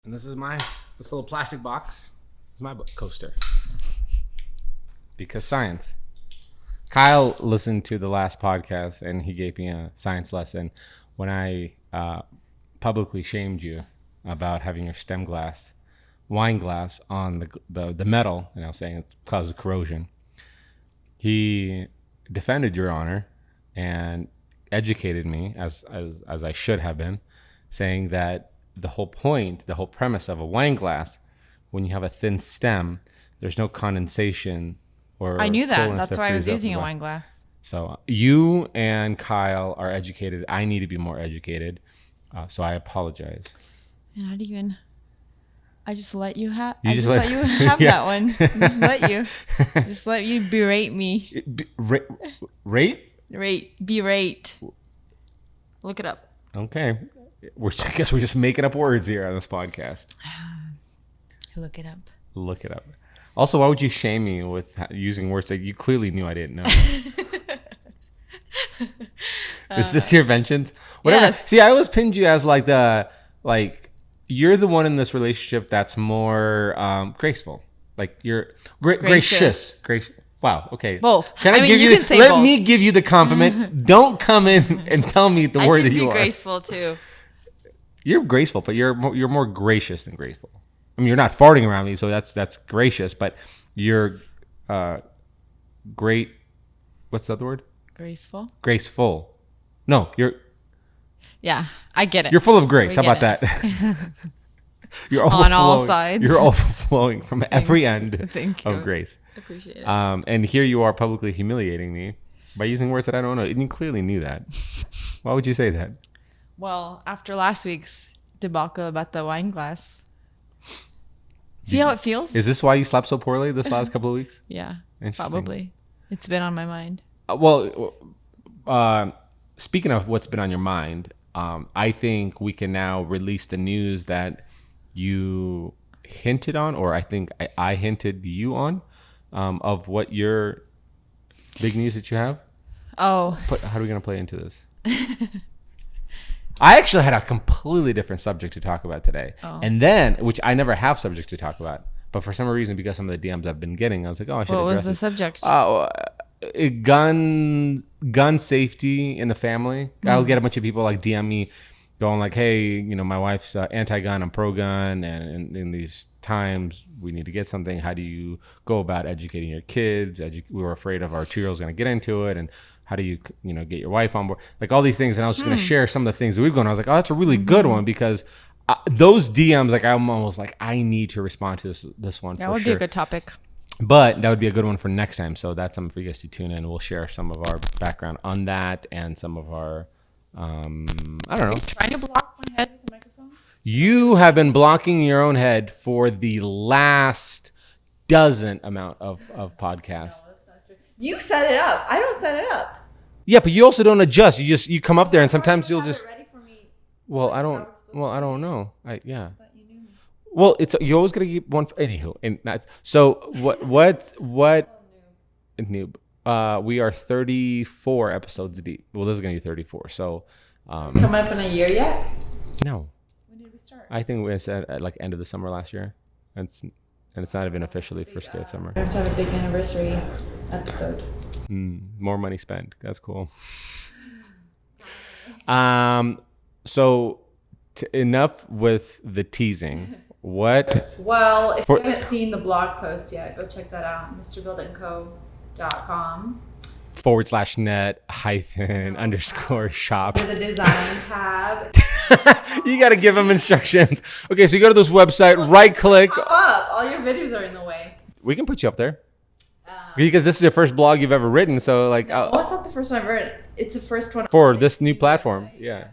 And this little plastic box is my book coaster. Because science. Kyle listened to the last podcast and he gave me a science lesson when I publicly shamed you about having your wine glass on the metal, and I was saying it causes corrosion. He defended your honor and educated me as I should have been, saying that the whole premise of a wine glass, when you have a thin stem, there's no condensation or I knew that. That's why I was using a wine glass. So you and Kyle are educated. I need to be more educated. So I apologize. And I just let you have. Let you have that one. Just let you berate me. Rate? Berate. Look it up. Okay. I guess we're just making up words here on this podcast. Look it up. Look it up. Also, why would you shame me with using words that you clearly knew I didn't know? Is this your vengeance? Whatever. Yes. See, I always pinned you as you're the one in this relationship that's more graceful. Like you're gracious. Wow. Okay. Both. Let me give you the compliment. Don't come in and tell me the word that you are. I can be graceful too. You're graceful, but you're more gracious than graceful. I mean, you're not farting around me, so that's gracious. But you're great. What's the other word? Graceful. Graceful. No, you're. Yeah, I get it. You're full of grace. How about that? You're on all sides. You're overflowing from every end of grace. Appreciate it. And here you are publicly humiliating me by using words that I don't know. And you clearly knew that. Why would you say that? Well, after last week's debacle about the wine glass. See how it feels? Is this why you slept so poorly this last couple of weeks? Yeah, probably. It's been on my mind. Speaking of what's been on your mind, I think we can now release the news that you hinted on, or I think I hinted you on, of what your big news that you have. Oh. But how are we going to play into this? I actually had a completely different subject to talk about today. Oh. And then, which I never have subjects to talk about, but for some reason, because some of the DMs I've been getting, I was like, I should address it. What was the subject? Gun safety in the family. I'll get a bunch of people DM me going like, hey, my wife's anti-gun, I'm pro-gun, and in these times we need to get something. How do you go about educating your kids? We were afraid of our 2-year-old's going to get into it, and how do you get your wife on board? Like all these things. And I was just going to share some of the things that we've gone. I was like, oh, that's a really good one, because those DMs, like I'm almost like, I need to respond to this one. That would be a good topic. But that would be a good one for next time. So that's something for you guys to tune in. We'll share some of our background on that and some of our, I don't know. Are you trying to block my head with the microphone? You have been blocking your own head for the last dozen amount of podcasts. No, that's not true. You set it up. I don't set it up. Yeah, but you also don't adjust. You come up there and sometimes you'll just. Ready for me. I don't know. Yeah. Well, you always gotta keep one. Anywho, and that's so. What noob? We are 34 episodes deep. Well, this is gonna be 34. So, coming up in a year yet? No. When did we start? I think we said at end of the summer last year, and it's not even officially first day of summer. We have to have a big anniversary episode. More money spent. That's cool. So enough with the teasing. What? Well, if you haven't seen the blog post yet, go check that out. mrbuilditco.com /net_shop. For the design tab. You got to give them instructions. Okay, so you go to this website, right click. Pop up. All your videos are in the way. We can put you up there. Because this is the first blog you've ever written, so like. No, it's not the first one I've written. It's the first one for this new platform. Yeah.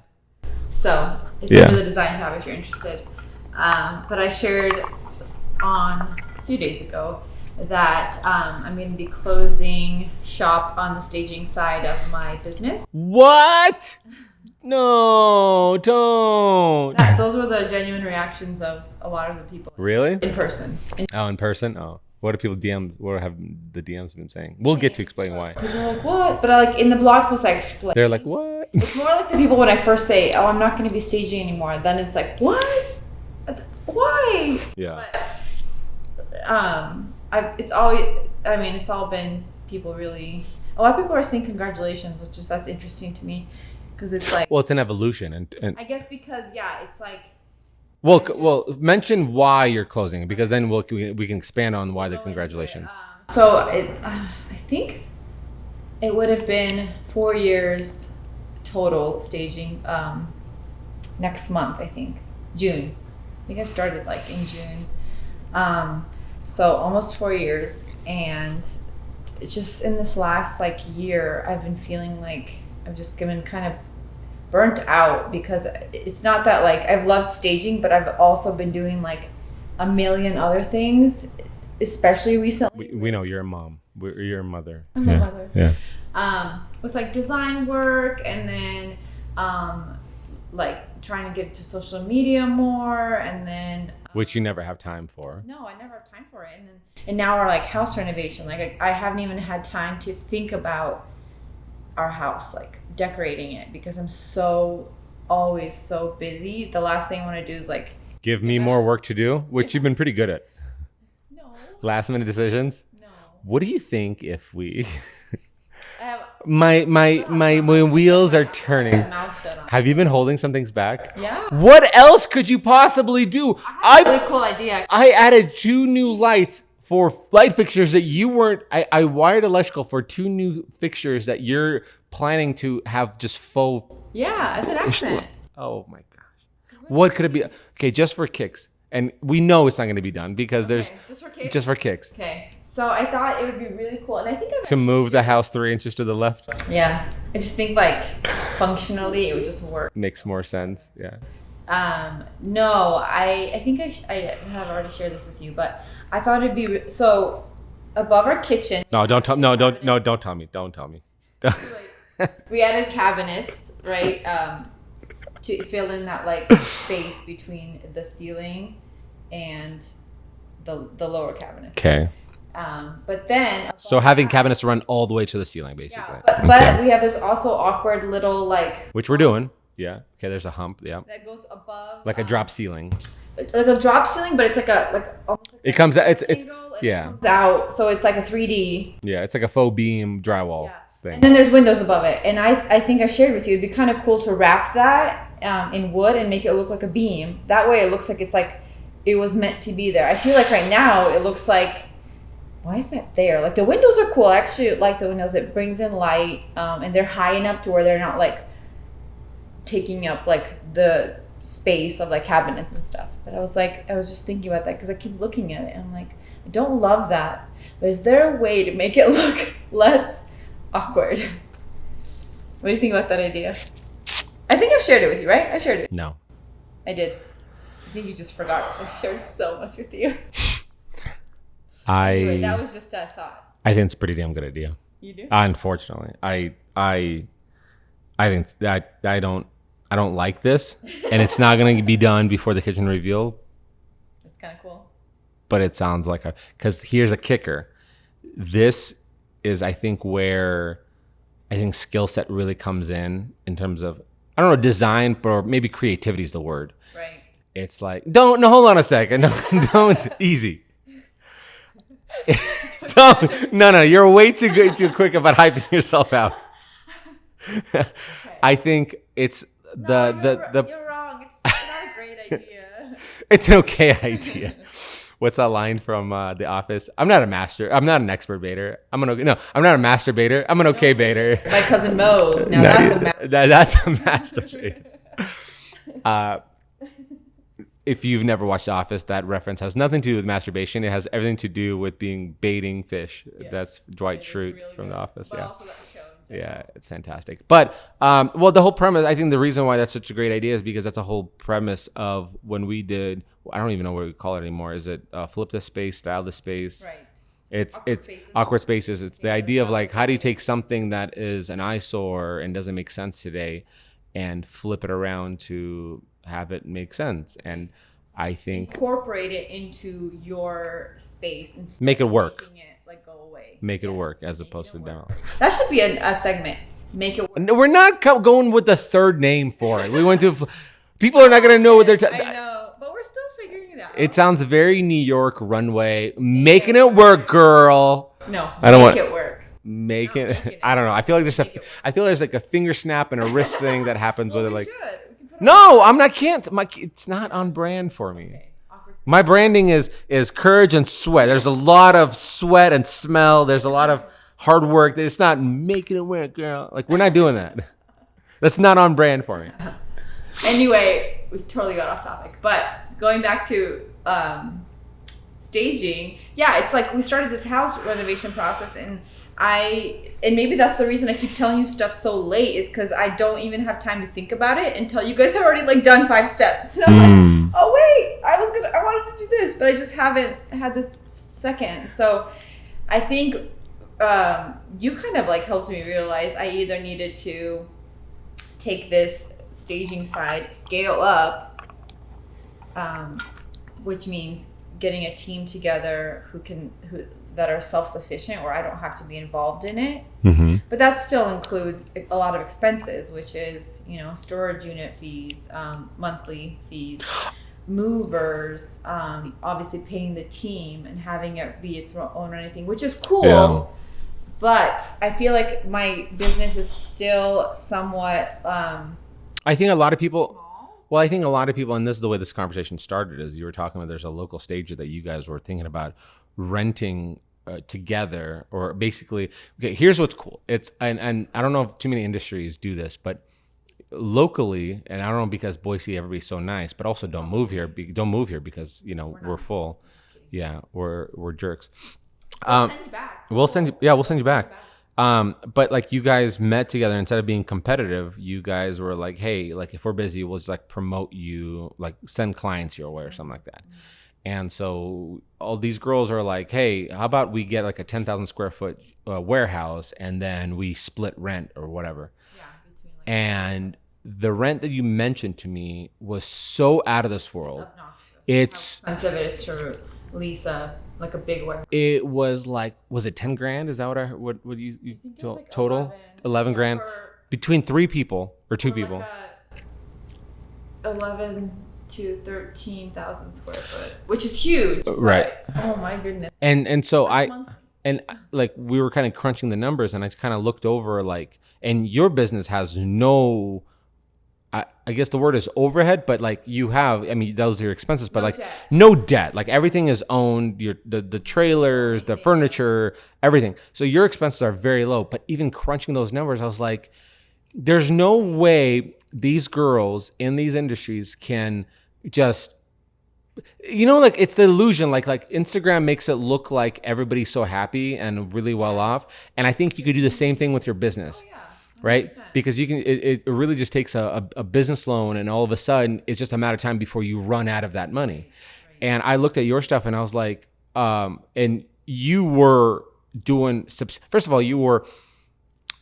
So it's under the design tab if you're interested. But I shared on a few days ago that I'm going to be closing shop on the staging side of my business. What? No, don't. Those were the genuine reactions of a lot of the people. Really? In person. In person? Oh. What do people DM? What have the DMs been saying? We'll get to explain why. People are like, what? But in the blog post, I explain. They're like, what? It's more like the people when I first say, oh, I'm not going to be staging anymore. Then it's like, what? What? right? Yeah. But, it's all been people really. A lot of people are saying congratulations, that's interesting to me, because it's like. Well, it's an evolution, and I guess because it's like. well, mention why you're closing, because then we can expand on why the congratulations. So I think it would have been 4 years total staging. Next month, I think June. I think I started like in June. So almost 4 years, and just in this last like year, I've been feeling like I've just been kind of burnt out, because it's not that like I've loved staging, but I've also been doing like a million other things, especially recently. We know you're a mom. You're a mother. I'm a mother. Yeah. With like design work, and then like trying to get to social media more, and then which you never have time for. No, I never have time for it. And now our like house renovation, like I haven't even had time to think about our house, like decorating it, because I'm always so busy. The last thing I want to do is like give me more work to do, which you've been pretty good at. No. Last minute decisions. No. What do you think if we? I have my wheels are turning. Have you been holding some things back? Yeah. What else could you possibly do? I have a really cool idea. I added 2 new lights for light fixtures that you weren't. I wired electrical for 2 new fixtures that you're planning to have just faux. Yeah, as an accent. Oh my gosh. What could it be? Okay, just for kicks. And we know it's not going to be done because there's just for kicks. Okay. So I thought it would be really cool, and I think to move the house 3 inches to the left. Yeah, I just think like functionally it would just work. Makes more sense. Yeah. No, I think I have already shared this with you, but I thought it'd be so above our kitchen. No, don't tell me. Don't tell me. Don't tell me. We added cabinets, right? To fill in that like space between the ceiling and the lower cabinet. Okay. But then so having cabinets run all the way to the ceiling, basically. Yeah, but we have this also awkward little like. Which we're doing. Yeah. Okay. There's a hump. Yeah. That goes above. Like a drop ceiling. Like a drop ceiling, but it's like almost like it comes out. It's yeah. It comes out, so it's like a 3D. Yeah, it's like a faux beam drywall thing. And then there's windows above it, and I think I shared with you, it'd be kind of cool to wrap that in wood and make it look like a beam. That way, it looks like it's like it was meant to be there. I feel like right now it looks like. Why is that there? Like the windows are cool. I actually like the windows. It brings in light, and they're high enough to where they're not like taking up like the space of like cabinets and stuff. But I was just thinking about that because I keep looking at it and I'm like, I don't love that. But is there a way to make it look less awkward? What do you think about that idea? I think I've shared it with you, right? I shared it. No. I did. I think you just forgot because I shared so much with you. Anyway, that was just a thought. I think it's a pretty damn good idea. You do? Unfortunately, I think that I don't like this, and it's not going to be done before the kitchen reveal. It's kind of cool. But it sounds like because here's a kicker. This is, I think, where I think skill set really comes in terms of, I don't know, design, or maybe creativity is the word. Right. It's like, hold on a second. Don't easy. No, you're way too quick about hyping yourself out. Okay. I think it's you're wrong. It's not a great idea. It's an okay idea. What's that line from The Office? I'm not an expert baiter. I'm not a masturbator. I'm an okay baiter. My cousin Mo. Now that's a masturbator. If you've never watched The Office, that reference has nothing to do with masturbation. It has everything to do with baiting fish. Yes. That's Dwight Schrute really from The Office. But also that show. Yeah, it's fantastic. But the whole premise, I think the reason why that's such a great idea is because that's a whole premise of when we did. I don't even know what we call it anymore. Is it flip the space, style the space? Right. It's awkward spaces. It's the idea of like, how do you take something that is an eyesore and doesn't make sense today, and flip it around to have it make sense. And I think incorporate it into your space and make it work. Making it like go away. Make it work as opposed to down. That should be a segment. Make it work. No, we're not going with the third name for it. We went to. People are not going to know what they're. I know, but we're still figuring it out. It sounds very New York runway. Making it work, girl. No, I don't make want it work. make it. I don't know. I feel like there's like a finger snap and a wrist thing that happens with it. Like, no, I'm not. Can't. It's not on brand for me. Okay. My branding is courage and sweat. There's a lot of sweat and smell. There's a lot of hard work. It's not making it work, girl. Like, we're not doing that. That's not on brand for me. Anyway, we totally got off topic. But going back to staging, yeah, it's like we started this house renovation process, and maybe that's the reason I keep telling you stuff so late, is because I don't even have time to think about it until you guys have already like done 5 steps. And I'm like, oh wait, I wanted to do this, but I just haven't had this second. So I think you kind of like helped me realize I either needed to take this staging side, scale up, which means getting a team together who that are self-sufficient, where I don't have to be involved in it. Mm-hmm. But that still includes a lot of expenses, which is, storage unit fees, monthly fees, movers, obviously paying the team and having it be its own anything, which is cool. Yeah. But I feel like my business is still somewhat I think a lot of people, and this is the way this conversation started, is you were talking about there's a local stager that you guys were thinking about renting together, or basically, okay, here's what's cool. It's, and I don't know if too many industries do this, but locally, and I don't know, because Boise, everybody's so nice, but also don't move here because, we're full. Yeah, we're jerks. We'll send you back. We'll send you back. But like, you guys met together, instead of being competitive, you guys were like, hey, like, if we're busy, we'll just like promote you, like send clients your way or something like that. And so all these girls are like, hey, how about we get like a 10,000 square foot warehouse, and then we split rent or whatever. Yeah, between like, and the rent that you mentioned to me was so out of this world. It's how expensive it is to lease a big warehouse. It was like, was it 10 grand? Is that what you think it was like total? 11 grand between 3 people or 2 people. 11 to 13,000 square foot, which is huge. Right. Oh my goodness. And so like, we were kind of crunching the numbers, and I kind of looked over, like, and your business has no, I guess the word is overhead, but like, you have, I mean, those are your expenses, but no debt. Like, everything is owned, the trailers, the furniture, everything. So your expenses are very low. But even crunching those numbers, I was like, there's no way these girls in these industries can just, like, it's the illusion, like Instagram makes it look like everybody's so happy and really well off. And I think you could do the same thing with your business. Oh, yeah. Right? Because you can, it really just takes a business loan, and all of a sudden it's just a matter of time before you run out of that money. Right. And I looked at your stuff, and I was like, and you were doing, first of all, you were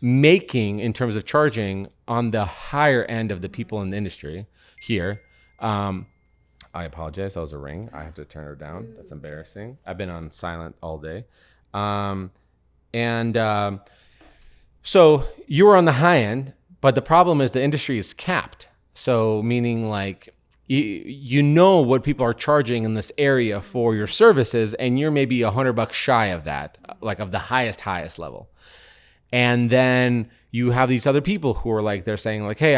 making, in terms of charging, on the higher end of the people in the industry here. I apologize. That was a ring. I have to turn her down. That's embarrassing. I've been on silent all day. So you were on the high end, but the problem is the industry is capped. So meaning, like, you know what people are charging in this area for your services, and you're maybe $100 shy of that, like of the highest level. And then you have these other people who are like, they're saying like, hey,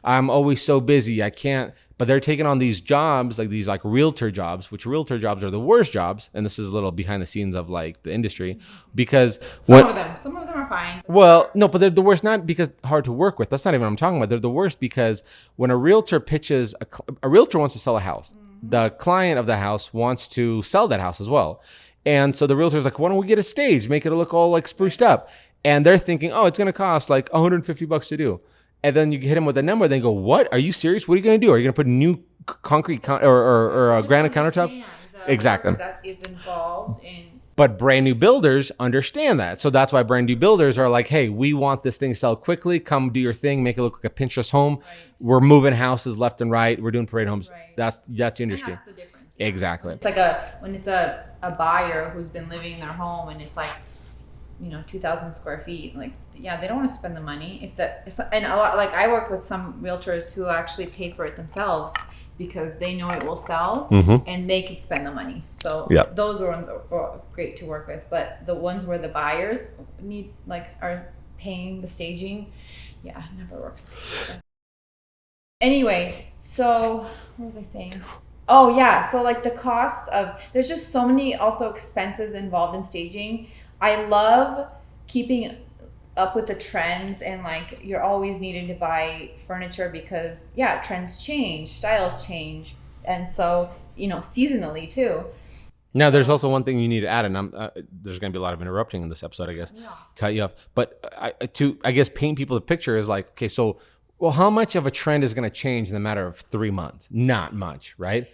I'm always so busy, I can't, but they're taking on these jobs, like these like realtor jobs, which realtor jobs are the worst jobs. And this is a little behind the scenes of like the industry, because some of them are fine. Well, no, but they're the worst, not because hard to work with. That's not even what I'm talking about. They're the worst because when a realtor pitches, a realtor wants to sell a house. Mm-hmm. The client of the house wants to sell that house as well. And so the realtor's like, why don't we get a stage, make it look all like spruced up? And they're thinking, oh, it's going to cost like $150 to do. And then you hit them with a number. They go, what? Are you serious? What are you going to do? Are you going to put new concrete or granite countertops? Exactly. That is involved in. But brand new builders understand that. So that's why brand new builders are like, hey, we want this thing to sell quickly. Come do your thing. Make it look like a Pinterest home. Right. We're moving houses left and right. We're doing parade homes. Right. That's the industry. And that's the difference. Exactly. It's like when it's a buyer who's been living in their home and it's like, 2,000 square feet. Like, yeah, they don't want to spend the money. And a lot, like I work with some realtors who actually pay for it themselves because they know it will sell and they can spend the money. So those ones are great to work with. But the ones where the buyers are paying the staging, it never works. Anyway, so what was I saying? Oh yeah, so like the costs of, there's just so many also expenses involved in staging. I love keeping up with the trends, and like you're always needing to buy furniture because trends change, styles change, and so seasonally too. Now, there's also one thing you need to add, and there's going to be a lot of interrupting in this episode, I guess. Cut you off, but I guess paint people the picture is like, okay, so well, how much of a trend is going to change in the matter of 3 months? Not much, right?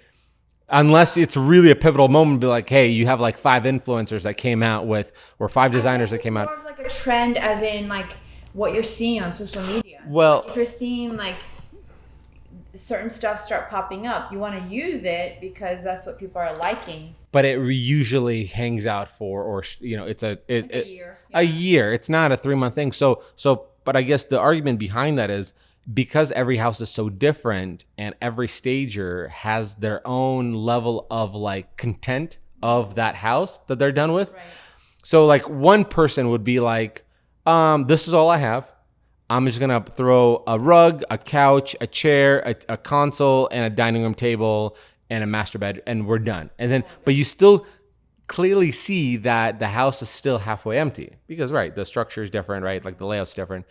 Unless it's really a pivotal moment, be like, hey, you have like 5 influencers that came out with, or 5 designers that came out. More of like a trend, as in like what you're seeing on social media. Well, like if you're seeing like certain stuff start popping up, you want to use it because that's what people are liking. But it usually hangs out for, or it's a year. A year. It's not a 3-month thing. So, but I guess the argument behind that is, because every house is so different and every stager has their own level of like content of that house that they're done with. Right. So like one person would be like, this is all I have. I'm just going to throw a rug, a couch, a chair, a console, and a dining room table and a master bed, and we're done. And then, but you still clearly see that the house is still halfway empty because, right, the structure is different, right? Like the layout's different.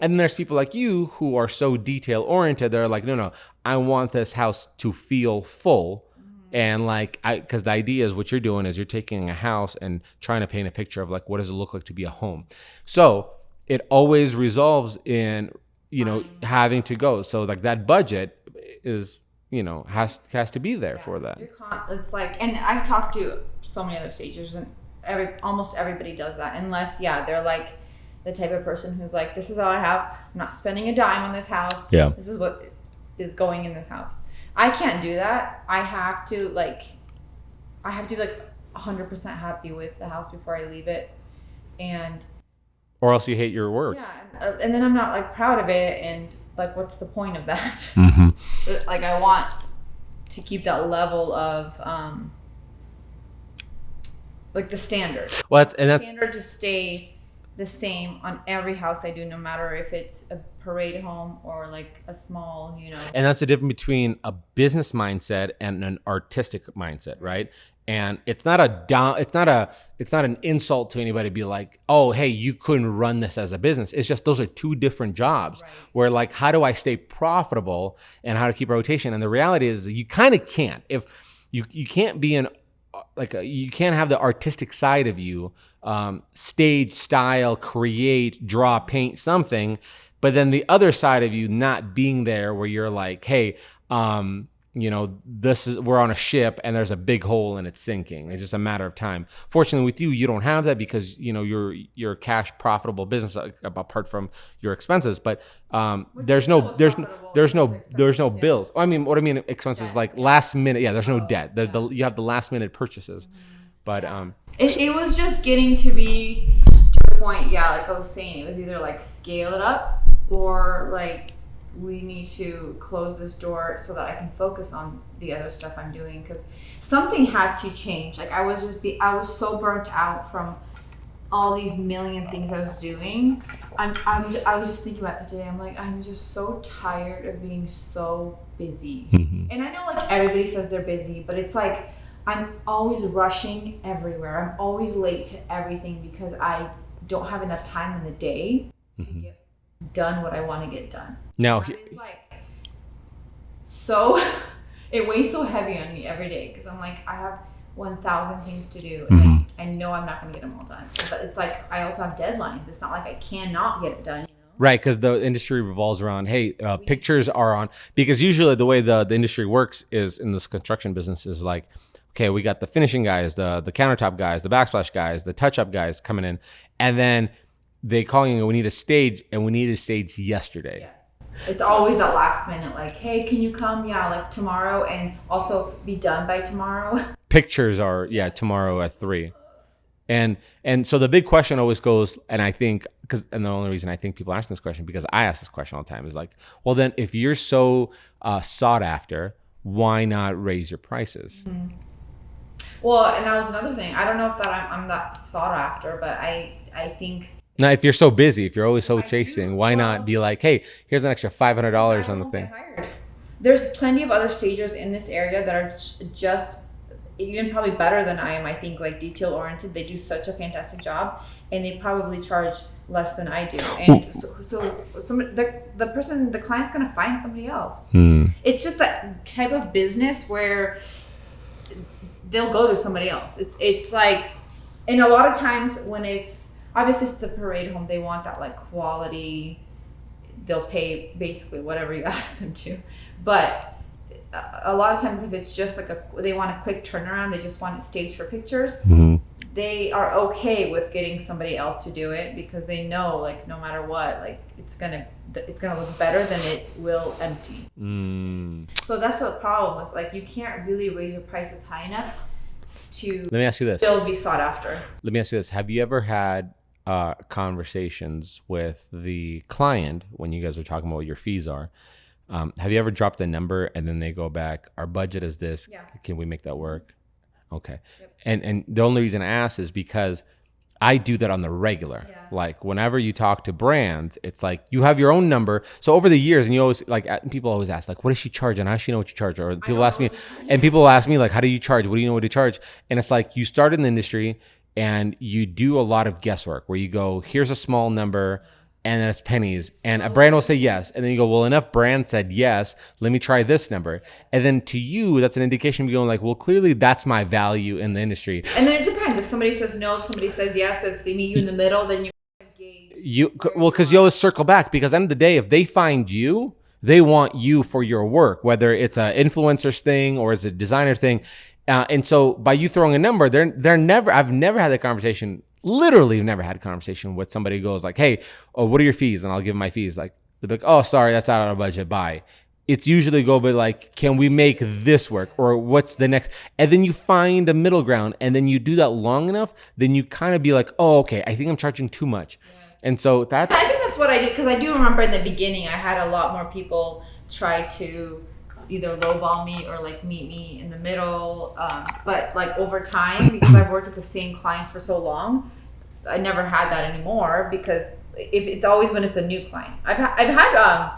And then there's people like you who are so detail oriented. They're like, no, I want this house to feel full. And like, because the idea is what you're doing is you're taking a house and trying to paint a picture of like, what does it look like to be a home? So it always resolves in, having to go. So like that budget is, has to be there for that. It's like, and I've talked to so many other stagers, and almost everybody does that, unless they're like the type of person who's like, this is all I have. I'm not spending a dime on this house. Yeah. This is what is going in this house. I can't do that. I have to be like 100% happy with the house before I leave it. Or else you hate your work. Yeah. And then I'm not like proud of it. And like, what's the point of that? Like, I want to keep that level of, like the standard. Well, that's standard to stay the same on every house I do, no matter if it's a parade home or like a small, And that's the difference between a business mindset and an artistic mindset, right? And it's not an insult to anybody to be like, oh, hey, you couldn't run this as a business. It's just those are 2 different jobs. Right. Where like, how do I stay profitable and how to keep a rotation? And the reality is that you kind of can't. If you can't be you can't have the artistic side of you, stage, style, create, draw, paint something, but then the other side of you not being there where you're like, hey, we're on a ship and there's a big hole and it's sinking. It's just a matter of time. Fortunately with you don't have that because, you're a cash profitable business apart from your expenses, but there's no bills. I mean, what I mean expenses like last minute. Yeah, there's no debt. You have the last minute purchases, but it was just getting to be to a point. Yeah, like I was saying, it was either like scale it up or like, we need to close this door so that I can focus on the other stuff I'm doing, because something had to change. Like I was so burnt out from all these million things I was doing. I was just thinking about that today. I'm like, I'm just so tired of being so busy. And I know like everybody says they're busy, but it's like I'm always rushing everywhere. I'm always late to everything because I don't have enough time in the day to get done what I want to get done. Now it's like so it weighs so heavy on me every day because I'm like, I have 1,000 things to do and I know I'm not going to get them all done. But it's like I also have deadlines. It's not like I cannot get it done. Right, because the industry revolves around, hey, pictures are on, because usually the way the industry works is in this construction business is like, okay, we got the finishing guys, the countertop guys, the backsplash guys, the touch-up guys coming in, and then they call you, we need a stage, and we need a stage yesterday. Yes. It's always that last minute, like, hey, can you come? Yeah, like tomorrow, and also be done by tomorrow. Pictures are, tomorrow at 3. And so the big question always goes, and I think, and the only reason I think people ask this question, because I ask this question all the time, is like, well, then if you're so sought after, why not raise your prices? Well, and that was another thing. I don't know if that I'm that sought after, but I think Now, if you're so busy, if you're always so I chasing, do. why not Well, be like, hey, here's an extra $500 I on the won't thing? get hired. There's plenty of other stagers in this area that are just even probably better than I am. I think like detail oriented. They do such a fantastic job, and they probably charge less than I do. And so the client's gonna find somebody else. It's just that type of business where they'll go to somebody else. It's like, and a lot of times when it's obviously it's a parade home, they want that like quality. They'll pay basically whatever you ask them to, but a lot of times if it's just like they want a quick turnaround, they just want it staged for pictures. They are okay with getting somebody else to do it because they know like no matter what, like it's gonna look better than it will empty. So that's the problem with like you can't really raise your prices high enough to Let me ask you this. still be sought after. Let me ask you this. Have you ever had conversations with the client when you guys are talking about what your fees are? Have you ever dropped a number and then they go back, our budget is this. Yeah. Can we make that work? Okay. Yep. And the only reason I ask is because I do that on the regular. Yeah. Like whenever you talk to brands, it's like you have your own number. So over the years, and you always like people always ask like, what does she charge? And how does she know what you charge? Or people ask me, and people ask me like, how do you charge? What do you know what to charge? And it's like you start in the industry and you do a lot of guesswork where you go, here's a small number. And then it's pennies, and a brand will say yes, and then you go, well, enough brands said yes, let me try this number, and then to you, that's an indication of you going like, well, clearly that's my value in the industry. And then it depends. If somebody says no, if somebody says yes, if they meet you in the middle, then Because you always circle back, because at the end of the day, if they find you, they want you for your work, whether it's an influencer's thing or it's a designer thing, and so by you throwing a number, they're never. I've never had that conversation. Literally never had a conversation with somebody who goes like, hey, oh, what are your fees? And I'll give them my fees. Like, they're like, oh, sorry, that's out of our budget. Bye. It's usually go, but like, can we make this work? Or what's the next? And then you find a middle ground, and then you do that long enough, then you kind of be like, oh, okay, I think I'm charging too much. Yes. And so I think that's what I did, because I do remember in the beginning, I had a lot more people try to either lowball me or like meet me in the middle, but like over time, because I've worked with the same clients for so long, I never had that anymore, because if it's always when it's a new client. I've had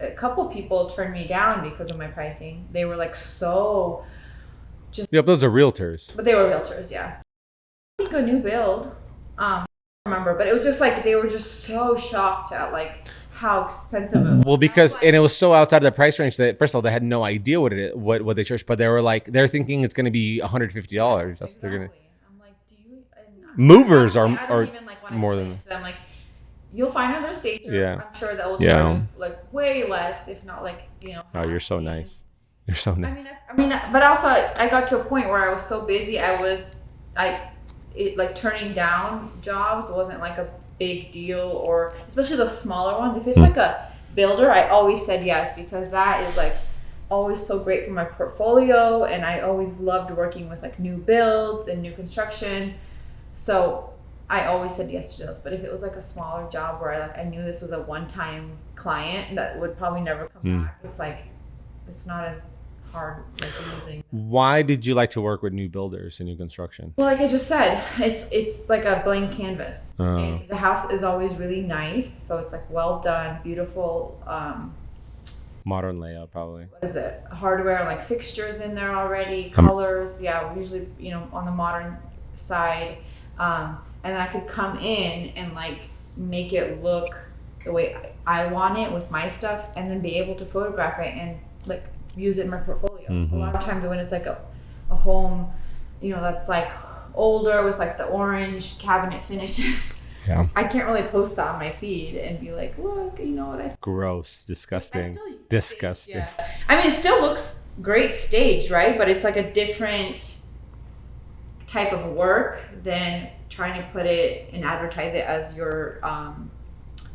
a couple people turn me down because of my pricing. They were like so just those are realtors, but they were realtors. Yeah, I think a new build, I don't remember, but it was just like they were just so shocked at like how expensive it was. Well, because and it was so outside of the price range that first of all they had no idea what they charged, but they were like they're thinking it's going to be $150. That's what they're going to. I'm like, do you? Movers are even like more than to them. Like, you'll find another stager. Yeah. I'm sure that will charge like way less, if not like Oh, you're so nice. You're so nice. I mean, but also I got to a point where I was so busy. Like turning down jobs wasn't like a big deal, or especially the smaller ones. If it's like a builder, I always said yes, because that is like always so great for my portfolio, and I always loved working with like new builds and new construction. So I always said yes to those. But if it was like a smaller job where I knew this was a one-time client that would probably never come back, it's like it's not as hard like losing. Why did you like to work with new builders and new construction? Well, like I just said, it's like a blank canvas. And the house is always really nice, so it's like well done, beautiful. Modern layout, probably. What is it? Hardware, like fixtures in there already, colors. Yeah, usually on the modern side, and I could come in and like make it look the way I want it with my stuff, and then be able to photograph it and like use it in my portfolio. A lot of times when it's like a home, that's like older with like the orange cabinet finishes. Yeah. I can't really post that on my feed and be like, look, what I said. Gross, disgusting. Disgusting. Yeah. I mean, it still looks great staged, right? But it's like a different type of work than trying to put it and advertise it as your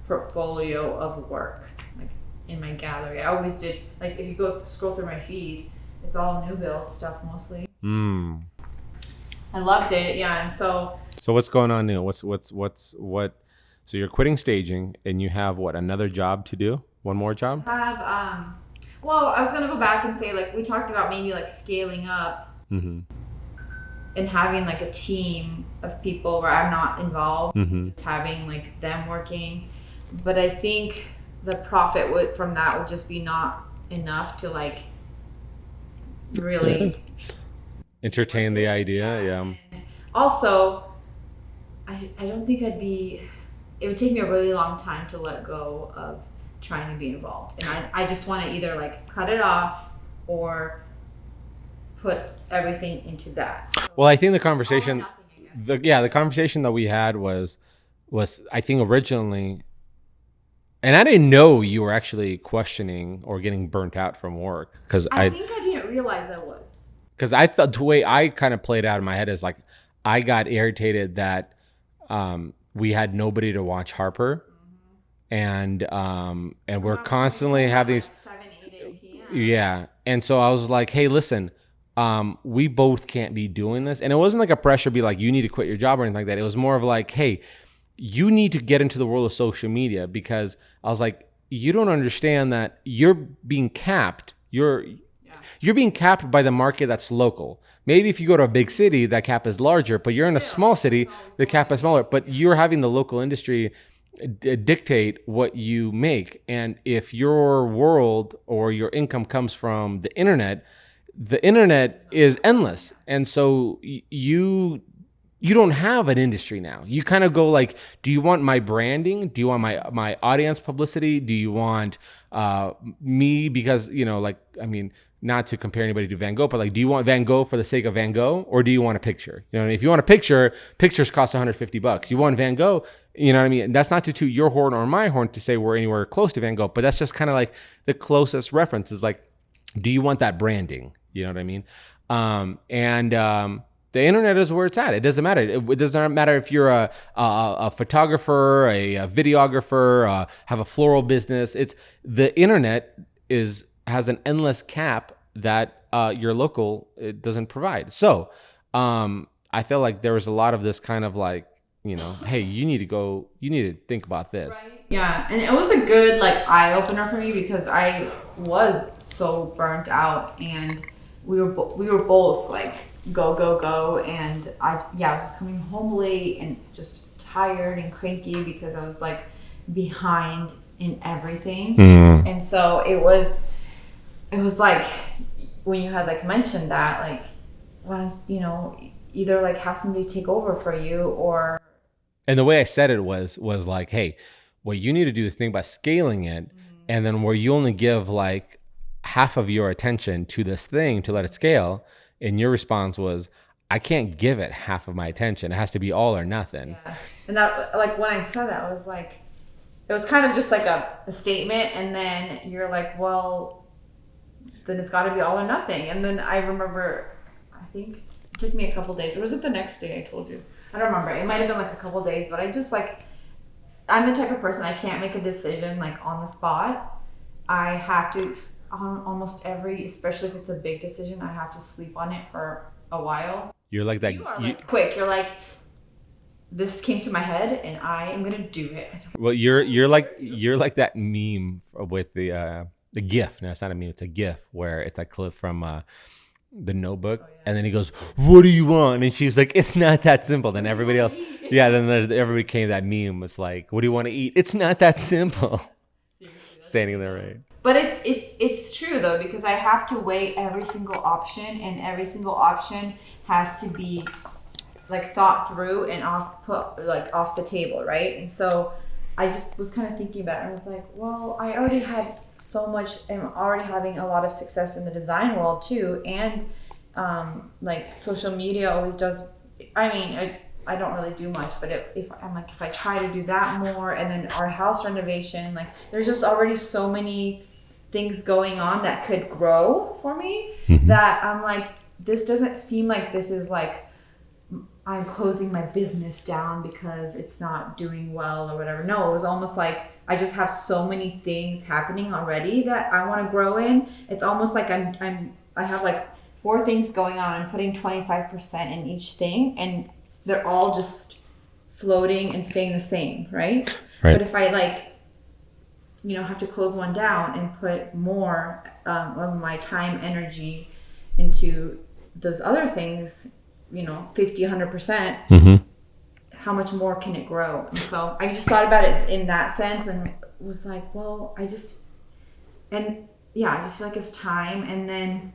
portfolio of work. Like in my gallery, I always did. Like if you scroll through my feed, it's all new build stuff mostly. I loved it, yeah, and so. So what's going on now? What? So you're quitting staging, and you have what? Another job to do? One more job? I have Well, I was gonna go back and say, like, we talked about maybe like scaling up Mm-hmm. and having like a team of people where I'm not involved, Mm-hmm. just having like them working. But I think the profit from that would just be not enough to like Yeah. really Entertain the idea. Yeah. And also, I don't think it would take me a really long time to let go of trying to be involved. And I just want to either like cut it off or put everything into that. Well, I think the All or conversation, nothing, I guess. the conversation that we had was I think originally, and I didn't know you were actually questioning or getting burnt out from work I think I didn't realize I was. because I thought the way I kind of played out in my head is like I got irritated that we had nobody to watch Harper, and we're constantly having these. 7, 8 p.m. Yeah. And so I was like, hey, listen, we both can't be doing this. And it wasn't like a pressure be like, you need to quit your job or anything like that. It was more of like, hey, you need to get into the world of social media, because I was like, you don't understand that you're being capped. You're being capped by the market that's local. Maybe if you go to a big city, that cap is larger, but you're in a small city, the cap is smaller. But you're having the local industry dictate what you make. And if your world or your income comes from the internet is endless. And so you don't have an industry now. You kind of go like, do you want my branding? Do you want my audience publicity? Do you want me because, like, I mean, not to compare anybody to Van Gogh, but like, do you want Van Gogh for the sake of Van Gogh, or do you want a picture? If you want a picture, pictures cost $150. You want Van Gogh, you know what I mean? And that's not to toot your horn or my horn to say we're anywhere close to Van Gogh, but that's just kind of like the closest reference is like, do you want that branding? You know what I mean? The internet is where it's at. It doesn't matter. It does not matter if you're a photographer, a videographer, have a floral business. The internet has an endless cap that your local it doesn't provide. So I feel like there was a lot of this kind of like, hey, you need to think about this. Right. Yeah, and it was a good like eye opener for me because I was so burnt out, and we were both like go, and I was coming home late and just tired and cranky because I was like behind in everything. And so it was like when you had like mentioned that, like, well, either like have somebody take over for you, or and the way I said it was like, hey, what you need to do is think about scaling it, and then where you only give like half of your attention to this thing to let it scale. And your response was, I can't give it half of my attention. It has to be all or nothing. Yeah. And that, like, when I said that, I was like, it was kind of just like a statement. And then you're like, well, then it's got to be all or nothing. And then I remember, I think it took me a couple days. Or was it the next day I told you? I don't remember. It might have been like a couple days, but I just like, I'm the type of person, I can't make a decision like on the spot. I have to, almost especially if it's a big decision, I have to sleep on it for a while. You're like that. You are like quick. You're like, this came to my head and I am gonna do it. Well, you're like that meme with the GIF. No, it's not a meme. It's a GIF where it's a clip from the Notebook, and then he goes, "What do you want?" And she's like, "It's not that simple." Then everybody else, then everybody came that meme. It's like, "What do you want to eat?" It's not that simple. Standing there, right? But it's true though, because I have to weigh every single option, and every single option has to be like thought through and off the table, right? And so I just was kind of thinking about it. I was like, well, I already had so much. I'm already having a lot of success in the design world too, and like social media always does. I mean, I don't really do much, but if I try to do that more, and then our house renovation, like there's just already so many things going on that could grow for me, that I'm like, this doesn't seem like this is like I'm closing my business down because it's not doing well or whatever. No, it was almost like I just have so many things happening already that I want to grow in. It's almost like I have like 4 things going on. I'm putting 25% in each thing, and they're all just floating and staying the same, right? But if I like have to close one down and put more of my time, energy into those other things, 50, 100%, how much more can it grow? And so I just thought about it in that sense and was like, well, I just feel like it's time. And then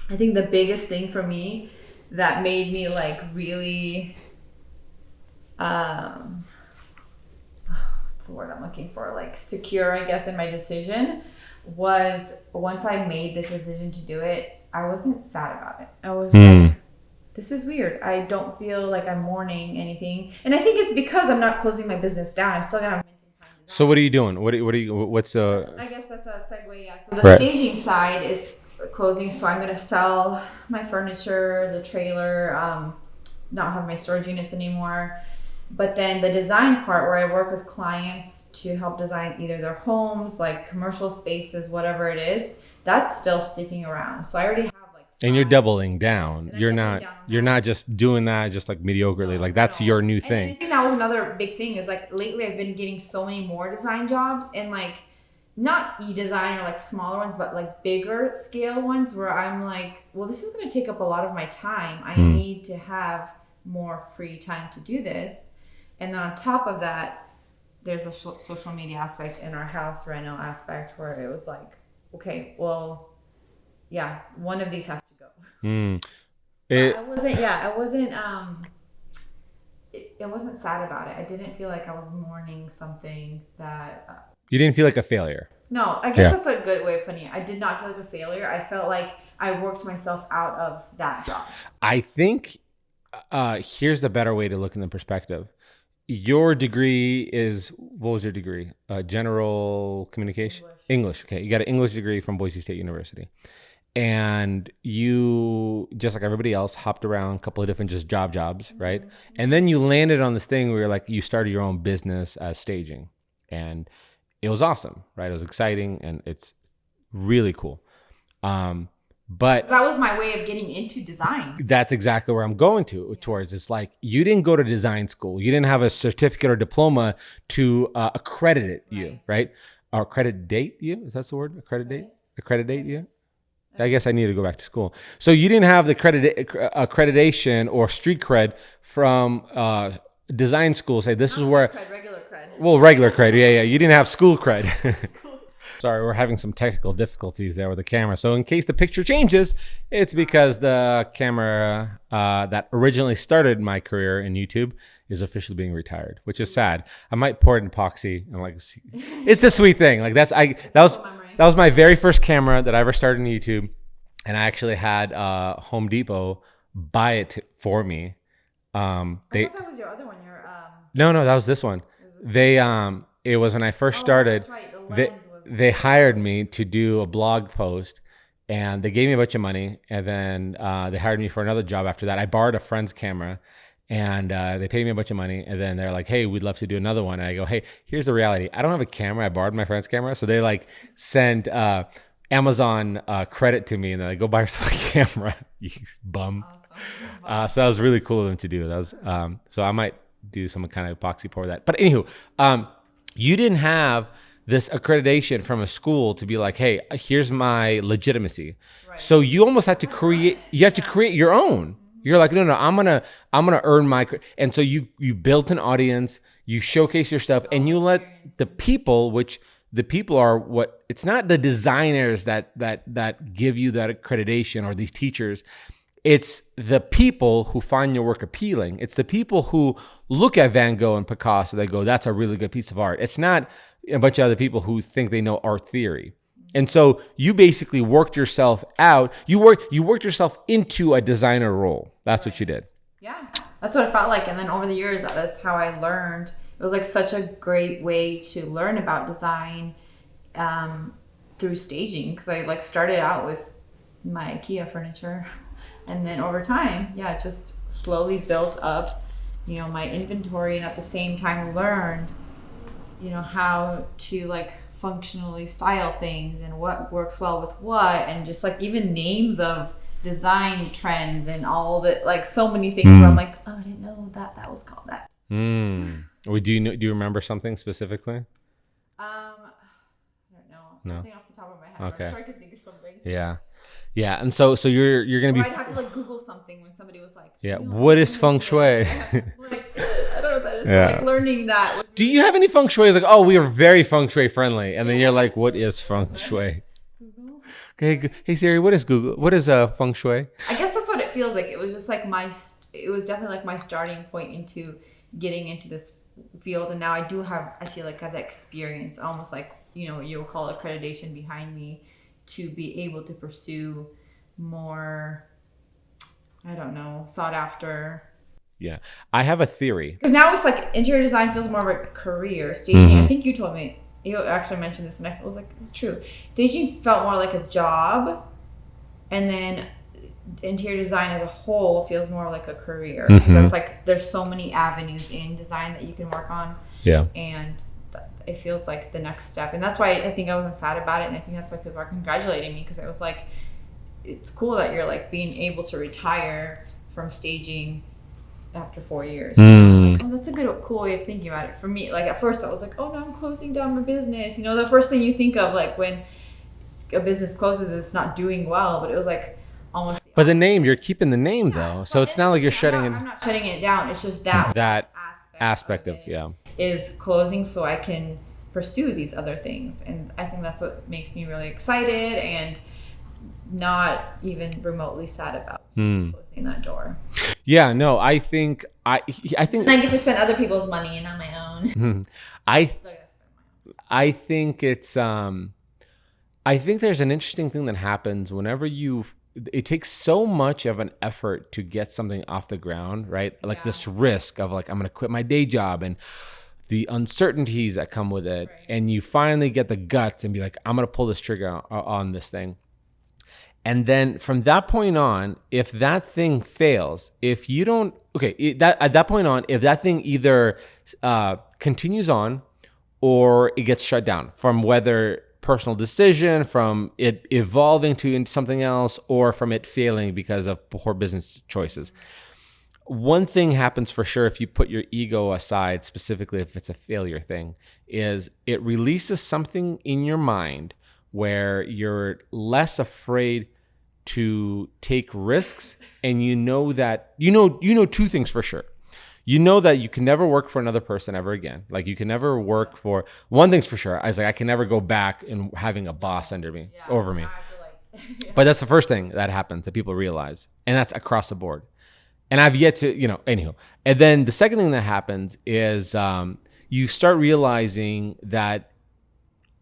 I think the biggest thing for me that made me like really, what's the word I'm looking for? Like secure, I guess, in my decision was once I made the decision to do it, I wasn't sad about it. I was like, this is weird. I don't feel like I'm mourning anything. And I think it's because I'm not closing my business down. I'm still gonna have minting time design. So what are you doing? What's I guess that's a segue, yeah. So the staging side is closing, so I'm gonna sell my furniture, the trailer, not have my storage units anymore. But then the design part where I work with clients to help design either their homes, like commercial spaces, whatever it is, that's still sticking around. So I already have like and you're doubling down. You're not just doing that just like mediocrely. Like that's your new thing. And I think that was another big thing is like lately I've been getting so many more design jobs and like not e-design or like smaller ones, but like bigger scale ones where I'm like, well, this is going to take up a lot of my time. I need to have more free time to do this. And then on top of that, there's a social media aspect in our house reno aspect where it was like, okay, well, yeah, one of these has to go. I wasn't sad about it. I didn't feel like I was mourning something that... you didn't feel like a failure. No, I guess that's a good way of putting it. I did not feel like a failure. I felt like I worked myself out of that job. I think here's the better way to look in the perspective. Your degree is, what was your degree? General communication? English. Okay. You got an English degree from Boise State University. And you, just like everybody else, hopped around a couple of different just jobs, right? And then you landed on this thing where you started your own business as staging. And it was awesome, right? It was exciting and it's really cool. But that was my way of getting into design. That's exactly where I'm going towards. It's like you didn't go to design school. You didn't have a certificate or diploma to accredit you, right? Or accreditate you? Is that the word? Accreditate you? I guess I need to go back to school. So you didn't have the accreditation or street cred from design school. Say this is where regular cred. Well, regular cred. Yeah. You didn't have school cred. Sorry, we're having some technical difficulties there with the camera. So in case the picture changes, it's because the camera that originally started my career in YouTube is officially being retired, which is sad. I might pour it in epoxy and it's a sweet thing. Like that was my very first camera that I ever started in YouTube, and I actually had Home Depot buy it for me. I thought that was your other one. No, that was this one. It was when I first started. That's right. They hired me to do a blog post, and they gave me a bunch of money, and then they hired me for another job after that. I borrowed a friend's camera, and they paid me a bunch of money, and then they're like, hey, we'd love to do another one. And I go, hey, here's the reality. I don't have a camera. I borrowed my friend's camera. So they send Amazon credit to me, and then I go buy yourself a camera. You bum. Awesome. So that was really cool of them to do. That was so I might do some kind of epoxy pour that. But anywho, you didn't have this accreditation from a school to be like, hey, here's my legitimacy. Right. So you almost have to create your own. You're like, no, I'm gonna earn my, and so you built an audience, you showcase your stuff, and you let the people, which the people are what, it's not the designers that give you that accreditation or these teachers. It's the people who find your work appealing. It's the people who look at Van Gogh and Picasso, they go, that's a really good piece of art. It's not a bunch of other people who think they know art theory. And so you basically worked yourself out. You worked yourself into a designer role. That's what you did. Yeah, that's what it felt like. And then over the years, that's how I learned. It was such a great way to learn about design through staging, because I started out with my IKEA furniture, and then over time, just slowly built up, my inventory, and at the same time learned how to functionally style things and what works well with what, and just even names of design trends and all the so many things where I'm like, oh, I didn't know that was called that. Do you remember something specifically? No. Nothing off the top of my head. Okay. I'm sure I could think of something. Yeah. Yeah. And so you're gonna Or be. I'd have to like Google something when somebody was like, Yeah. you know, What is this feng shui? like, I don't know what that is. Yeah. So, like learning that. Was Do you have any feng shui? It's like, oh, we are very feng shui friendly, and then you're like, what is feng shui? Google. Okay. Hey Siri, what is Google? What is feng shui? I guess that's what it feels like. It was just like it was definitely like my starting point into getting into this field, and now I feel like I have that experience, almost like, you know, you'll call accreditation behind me to be able to pursue more, I don't know, sought after. Yeah, I have a theory. Because now it's like interior design feels more of a career. Staging, I think you told me, you actually mentioned this, and I was like, it's true. Staging felt more like a job, and then interior design as a whole feels more like a career. Because that's like, there's so many avenues in design that you can work on. Yeah. And it feels like the next step. And that's why I think I wasn't sad about it. And I think that's why people are congratulating me, because it was like, it's cool that you're like being able to retire from staging after 4 years. Like, oh, that's a good, cool way of thinking about it. For me, like at first I was like, oh no, I'm closing down my business. You know, the first thing you think of like when a business closes is not doing well, but it was like almost. But the name, you're keeping the name though, so it's not like you're shutting it. I'm not shutting it down. It's just that aspect of is closing, so I can pursue these other things, and I think that's what makes me really excited and not even remotely sad about closing that door. Yeah, no, I think and I get to spend other people's money and not my own. I think it's I think there's an interesting thing that happens whenever it takes so much of an effort to get something off the ground, right? Like this risk of like, I'm going to quit my day job and the uncertainties that come with it. Right. And you finally get the guts and be like, I'm going to pull this trigger on this thing. And then from that point on, if that thing fails, if you don't, at that point on, if that thing either continues on or it gets shut down from whether personal decision, from it evolving into something else, or from it failing because of poor business choices. One thing happens for sure if you put your ego aside, specifically if it's a failure thing, is it releases something in your mind where you're less afraid to take risks, and you know that you know two things for sure. You know that you can never work for another person ever again. Like you can never work for, one thing's for sure. I was like, I can never go back and having a boss under me, over me. But that's the first thing that happens that people realize. And that's across the board. And I've yet to, anywho. And then the second thing that happens is you start realizing that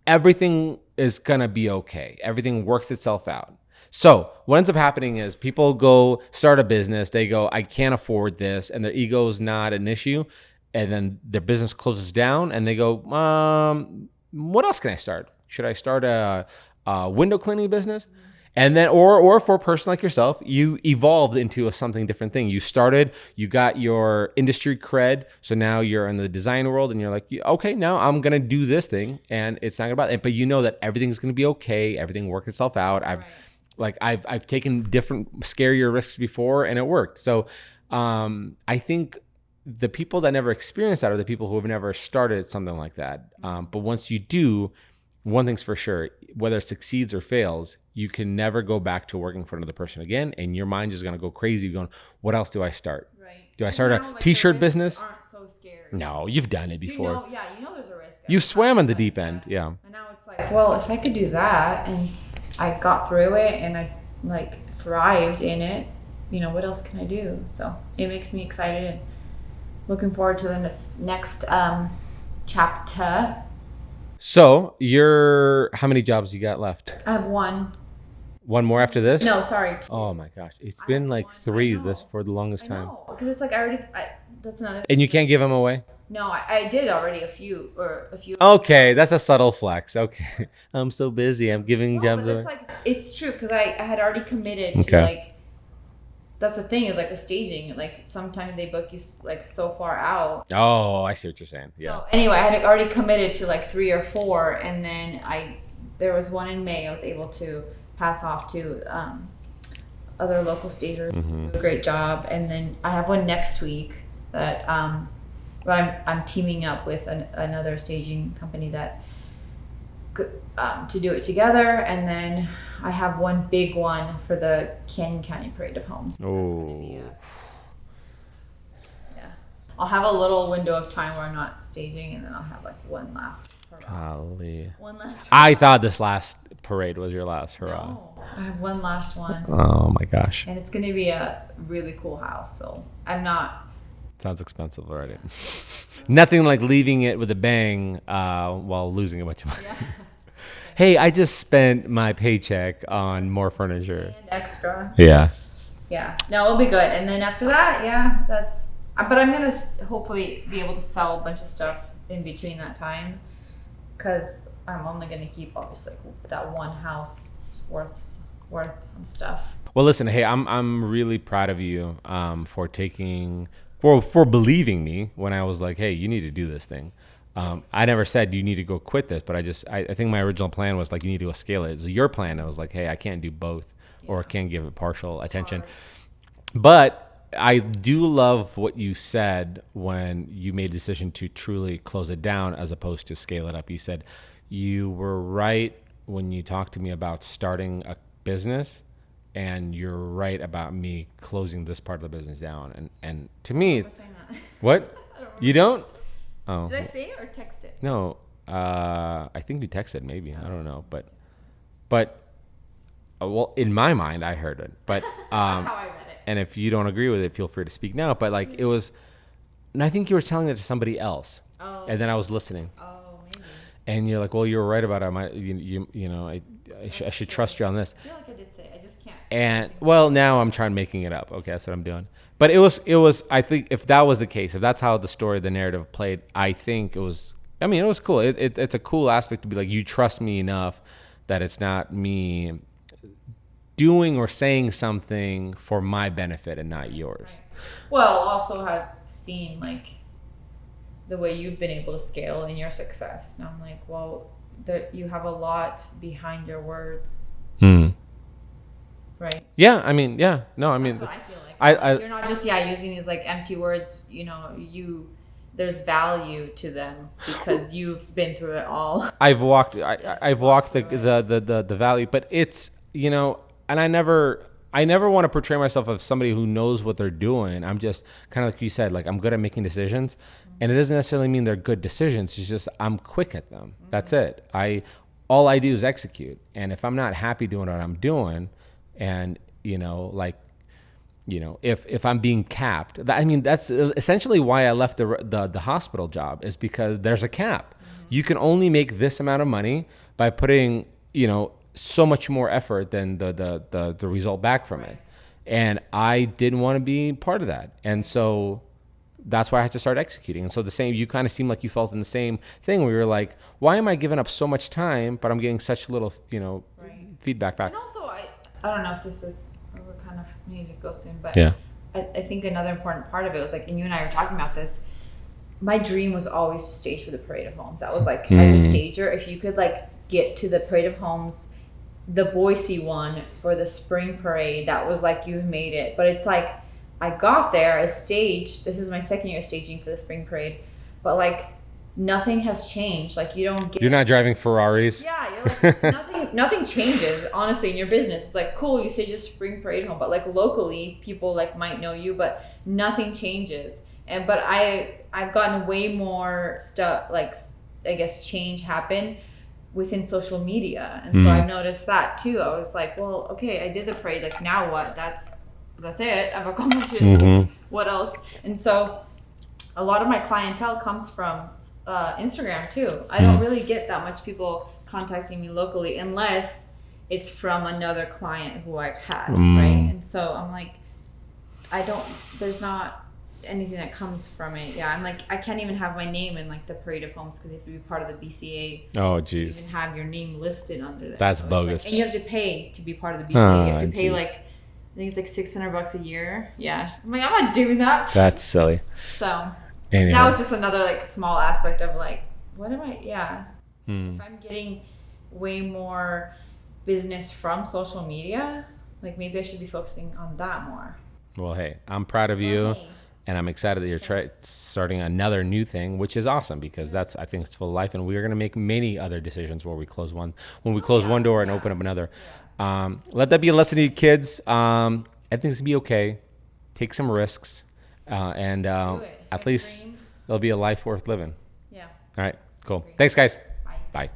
everything is going to be okay. Everything works itself out. So what ends up happening is people go start a business. They go, I can't afford this. And their ego is not an issue. And then their business closes down and they go, what else can I start? Should I start a window cleaning business? And then, or for a person like yourself, you evolved into something different thing. You started, you got your industry cred. So now you're in the design world and you're like, okay, now I'm going to do this thing and it's not going to bother. But you know that everything's going to be okay. Everything works itself out. I've taken different scarier risks before and it worked. So I think the people that never experience that are the people who have never started something like that. But once you do, one thing's for sure, whether it succeeds or fails, you can never go back to working for another person again. And your mind is going to go crazy going, what else do I start? Right. Do I start a t-shirt business? Aren't so scary. No, you've done it before. There's a risk. You swam in the deep end. Yeah. And now it's like, well, if I could do that and I got through it and I thrived in it, what else can I do? So it makes me excited and looking forward to the next chapter. So how many jobs you got left? I have one. One more after this? No, sorry. 2. Oh my gosh. It's been like 3 this for the longest time. Because it's like that's another thing. And you can't give them away? No, I did already a few. Okay, that's a subtle flex. Okay. I'm so busy. I'm giving jobs away. It's true because I had already committed to that's the thing is with staging, sometimes they book you so far out. Oh, I see what you're saying. Yeah. So anyway, I had already committed to 3 or 4, and then there was one in May I was able to pass off to other local stagers who do a great job, and then I have one next week that but I'm teaming up with another staging company that to do it together, and then I have one big one for the Canyon County Parade of Homes. Oh. Yeah. I'll have a little window of time where I'm not staging, and then I'll have like one last hurrah. Golly. One last I thought this last parade was your last hurrah. No, I have one last one. Oh my gosh. And it's going to be a really cool house, so I'm not... Sounds expensive already. Nothing like leaving it with a bang while losing a bunch of money. Yeah. Hey, I just spent my paycheck on more furniture. And extra. Yeah. Yeah. No, it'll be good. And then after that, yeah, that's... But I'm going to hopefully be able to sell a bunch of stuff in between that time, because I'm only going to keep, obviously, that one house worth of stuff. Well, listen, hey, I'm really proud of you for taking... For believing me when I was like, hey, you need to do this thing. I never said you need to go quit this, but I think my original plan was like, you need to go scale it. So your plan, I was like, hey, I can't do both, or I can't give it partial attention. But I do love what you said when you made a decision to truly close it down as opposed to scale it up. You said you were right when you talked to me about starting a business, and you're right about me closing this part of the business down. And to me, what? You don't? Oh. Did I say it or text it? No, I think we texted maybe. I don't know, but well, in my mind, I heard it. But that's how I read it. And if you don't agree with it, feel free to speak now. But like it was, and I think you were telling it to somebody else. Oh. And then I was listening. Oh, maybe. And you're like, well, you were right about it. You know, I should trust you on this. I feel like I did say it. I just can't. And well, now I'm trying making it up. Okay, that's what I'm doing. But it was. I think if that was the case, if that's how the story, the narrative played, I think it was. I mean, it was cool. It's a cool aspect to be like, you trust me enough that it's not me doing or saying something for my benefit and not yours. Right. Well, also I've seen like the way you've been able to scale and your success. And I'm like, well, you have a lot behind your words. Right. Yeah. I mean, yeah. No, I mean, that's what I feel like. You're not just using these like empty words. You know, there's value to them because you've been through it all. I've walked the value, but it's, you know, and I never want to portray myself as somebody who knows what they're doing. I'm just kind of like you said, like I'm good at making decisions, and it doesn't necessarily mean they're good decisions. It's just I'm quick at them. That's it. All I do is execute, and if I'm not happy doing what I'm doing, and you know, like, you know, if I'm being capped, I mean, that's essentially why I left the hospital job, is because there's a cap. You can only make this amount of money by putting, you know, so much more effort than the result back from it. And I didn't want to be part of that. And so that's why I had to start executing. And so you kind of seemed like you felt in the same thing where you're like, why am I giving up so much time, but I'm getting such little, you know, feedback back. And also, I don't know if this is, we're kind of need to go soon, but yeah. I think another important part of it was like, and you and I were talking about this, my dream was always to stage for the Parade of Homes. That was like, as a stager, if you could like get to the Parade of Homes, the Boise one for the spring parade, that was like, you've made it. But it's like, I got there, I staged, this is my second year staging for the spring parade, but like nothing has changed. Like you're not driving Ferraris. Yeah, you're like, nothing changes, honestly, in your business. It's like, cool, you stage a spring parade home, but like locally, people like might know you, but nothing changes. But I've gotten way more stuff, like, I guess change happen within social media. And so I've noticed that too. I was like, well, okay, I did the parade, like now what? That's it. I've accomplished it. What else? And so a lot of my clientele comes from Instagram too. I don't really get that much people contacting me locally unless it's from another client who I've had, right? And so I'm like, there's not anything that comes from it. Yeah, I'm like, I can't even have my name in like the Parade of Homes because you have to be part of the BCA. Oh, geez. You even have your name listed under there. That's bogus. Like, and you have to pay to be part of the BCA. You have to pay like, I think it's like $600 a year. Yeah, I'm like, I'm not doing that. That's silly. So anyway. That was just another like small aspect of like, what am I? Yeah. If I'm getting way more business from social media, like maybe I should be focusing on that more. Well, hey, I'm proud of you. And I'm excited that you're starting another new thing, which is awesome because I think it's full of life. And we are going to make many other decisions where we close one door and open up another. Let that be a lesson to you kids. Everything's going to be okay. Take some risks. And at least there'll be a life worth living. Yeah. All right, cool. Thanks, guys. Bye. Bye.